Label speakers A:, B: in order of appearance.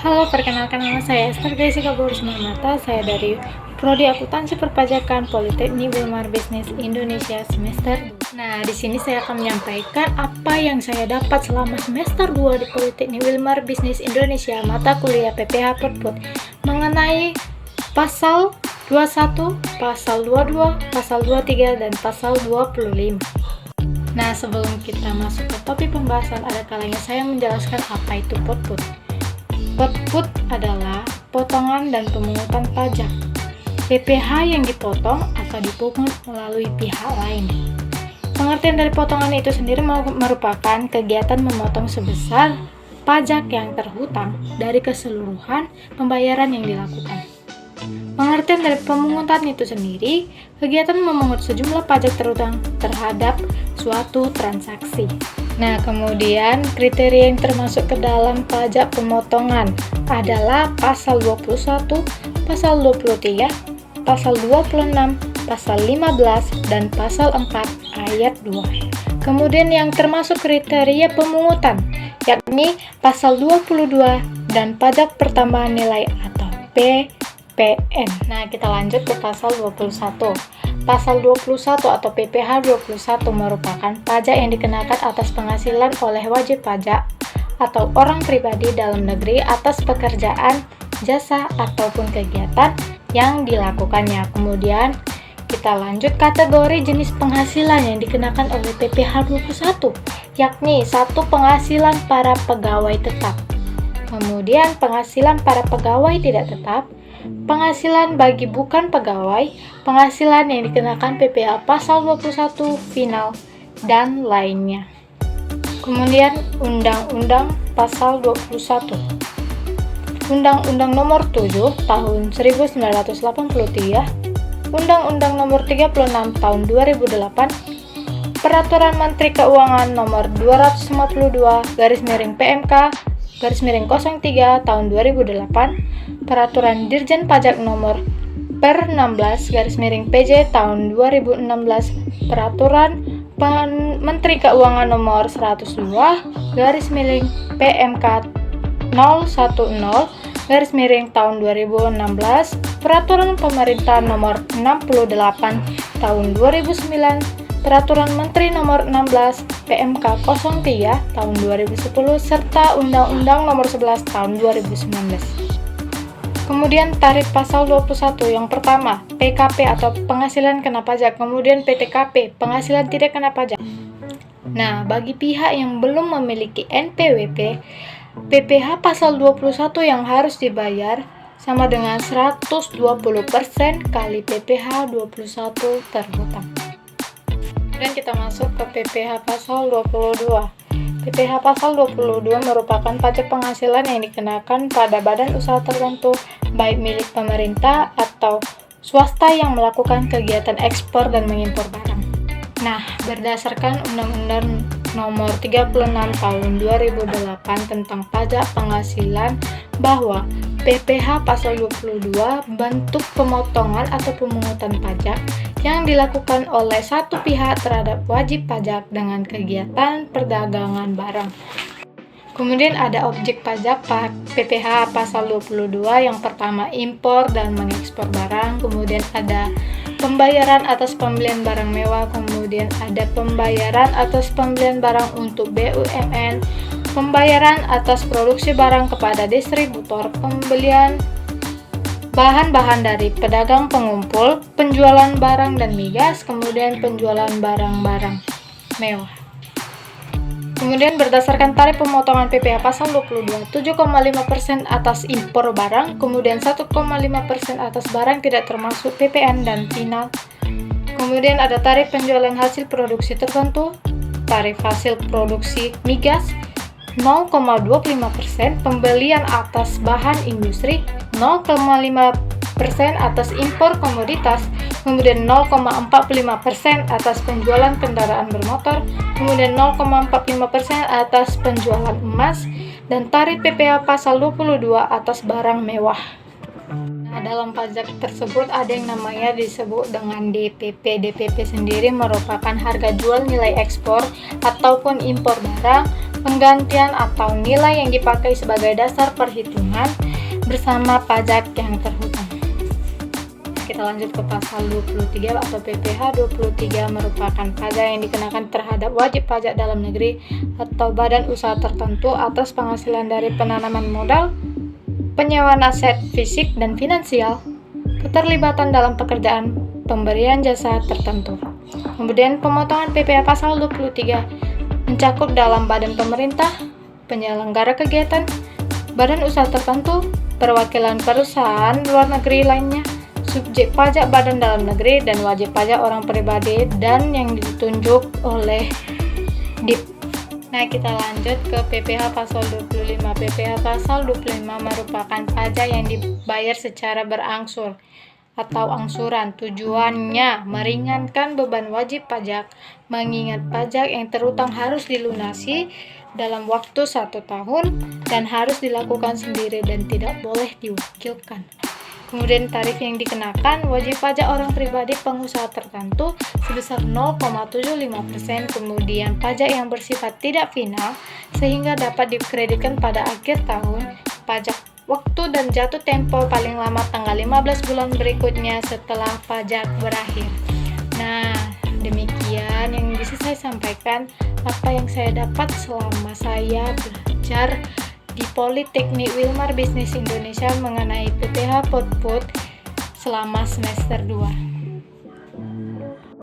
A: Halo, perkenalkan nama saya Esther Jessica Borismamata. Saya dari Prodi Akuntansi Perpajakan Politeknik Wilmar Bisnis Indonesia semester 2. Nah, di sini saya akan menyampaikan apa yang saya dapat selama semester 2 di Politeknik Wilmar Bisnis Indonesia mata kuliah PPH Perput mengenai pasal 21, pasal 22, pasal 23, dan pasal 25. Nah, sebelum kita masuk ke topik pembahasan, ada kalanya saya menjelaskan apa itu Perput. Perput adalah potongan dan pemungutan pajak. PPh yang dipotong atau dipungut melalui pihak lain. Pengertian dari potongan itu sendiri merupakan kegiatan memotong sebesar pajak yang terhutang dari keseluruhan pembayaran yang dilakukan. Pengertian dari pemungutan itu sendiri, kegiatan memungut sejumlah pajak terhutang terhadap suatu transaksi. Nah, kemudian kriteria yang termasuk ke dalam pajak pemotongan adalah pasal 21, pasal 23, pasal 26, pasal 15, dan pasal 4 ayat 2. Kemudian yang termasuk kriteria pemungutan, yakni pasal 22 dan pajak pertambahan nilai atau PPN. Nah, kita lanjut ke pasal 21. Pasal 21 atau PPh 21 merupakan pajak yang dikenakan atas penghasilan oleh wajib pajak atau orang pribadi dalam negeri atas pekerjaan, jasa, ataupun kegiatan yang dilakukannya. Kemudian kita lanjut kategori jenis penghasilan yang dikenakan oleh PPh 21, yakni 1. Penghasilan para pegawai tetap. Kemudian penghasilan para pegawai tidak tetap, penghasilan bagi bukan pegawai, penghasilan yang dikenakan PPh pasal 21 final, dan lainnya. Kemudian Undang-Undang pasal 21. Undang-Undang nomor 7 tahun 1983, Undang-Undang nomor 36 tahun 2008, Peraturan Menteri Keuangan nomor 252/PMK/03 tahun 2008, Peraturan Dirjen Pajak nomor per 16/PJ tahun 2016, Peraturan Menteri Keuangan nomor 102/PMK 010 tahun 2016, Peraturan Pemerintah nomor 68 tahun 2009, Peraturan Menteri nomor 16 PMK 03 tahun 2010, serta Undang-Undang nomor 11 tahun 2019. Kemudian tarif pasal 21 yang pertama, PKP atau penghasilan kena pajak, kemudian PTKP, penghasilan tidak kena pajak. Nah, bagi pihak yang belum memiliki NPWP, PPh pasal 21 yang harus dibayar sama dengan 120% kali PPh 21 terhutang. Kemudian kita masuk ke PPh pasal 22. PPh pasal 22 merupakan pajak penghasilan yang dikenakan pada badan usaha tertentu, baik milik pemerintah atau swasta yang melakukan kegiatan ekspor dan mengimpor barang. Nah, berdasarkan Undang-Undang nomor 36 tahun 2008 tentang pajak penghasilan, bahwa PPh pasal 22 bentuk pemotongan atau pemungutan pajak yang dilakukan oleh satu pihak terhadap wajib pajak dengan kegiatan perdagangan barang. Kemudian ada objek pajak PPh pasal 22, yang pertama impor dan mengekspor barang, kemudian ada pembayaran atas pembelian barang mewah, kemudian ada pembayaran atas pembelian barang untuk BUMN, pembayaran atas produksi barang kepada distributor, pembelian bahan-bahan dari pedagang pengumpul, penjualan barang dan migas, kemudian penjualan barang-barang mewah. Kemudian berdasarkan tarif pemotongan PPh pasal 22, 7,5% atas impor barang, kemudian 1,5% atas barang tidak termasuk PPN dan final. Kemudian ada tarif penjualan hasil produksi tertentu, tarif hasil produksi migas 0,25%, pembelian atas bahan industri 0,5% atas impor komoditas, kemudian 0,45% atas penjualan kendaraan bermotor, kemudian 0,45% atas penjualan emas, dan tarif PPh pasal 22 atas barang mewah. Nah, dalam pajak tersebut ada yang namanya disebut dengan DPP. DPP sendiri merupakan harga jual nilai ekspor ataupun impor barang, penggantian atau nilai yang dipakai sebagai dasar perhitungan bersama pajak yang terhutang. Kita lanjut ke pasal 23 atau PPh 23 merupakan pajak yang dikenakan terhadap wajib pajak dalam negeri atau badan usaha tertentu atas penghasilan dari penanaman modal, penyewaan aset fisik dan finansial, keterlibatan dalam pekerjaan pemberian jasa tertentu. Kemudian pemotongan PPh pasal 23 mencakup dalam badan pemerintah, penyelenggara kegiatan, badan usaha tertentu, perwakilan perusahaan luar negeri lainnya, subjek pajak badan dalam negeri, dan wajib pajak orang pribadi dan yang ditunjuk oleh DIP. Nah, kita lanjut ke PPh pasal 25. PPh pasal 25 merupakan pajak yang dibayar secara berangsur atau angsuran. Tujuannya meringankan beban wajib pajak, mengingat pajak yang terutang harus dilunasi dalam waktu 1 tahun dan harus dilakukan sendiri dan tidak boleh diwakilkan. Kemudian tarif yang dikenakan, wajib pajak orang pribadi pengusaha tertentu sebesar 0,75%, kemudian pajak yang bersifat tidak final sehingga dapat dikreditkan pada akhir tahun, pajak waktu dan jatuh tempo paling lama tanggal 15 bulan berikutnya setelah pajak berakhir. Nah, demikian yang bisa saya sampaikan, apa yang saya dapat selama saya belajar di Politeknik Wilmar Bisnis Indonesia mengenai PPh Put selama semester 2.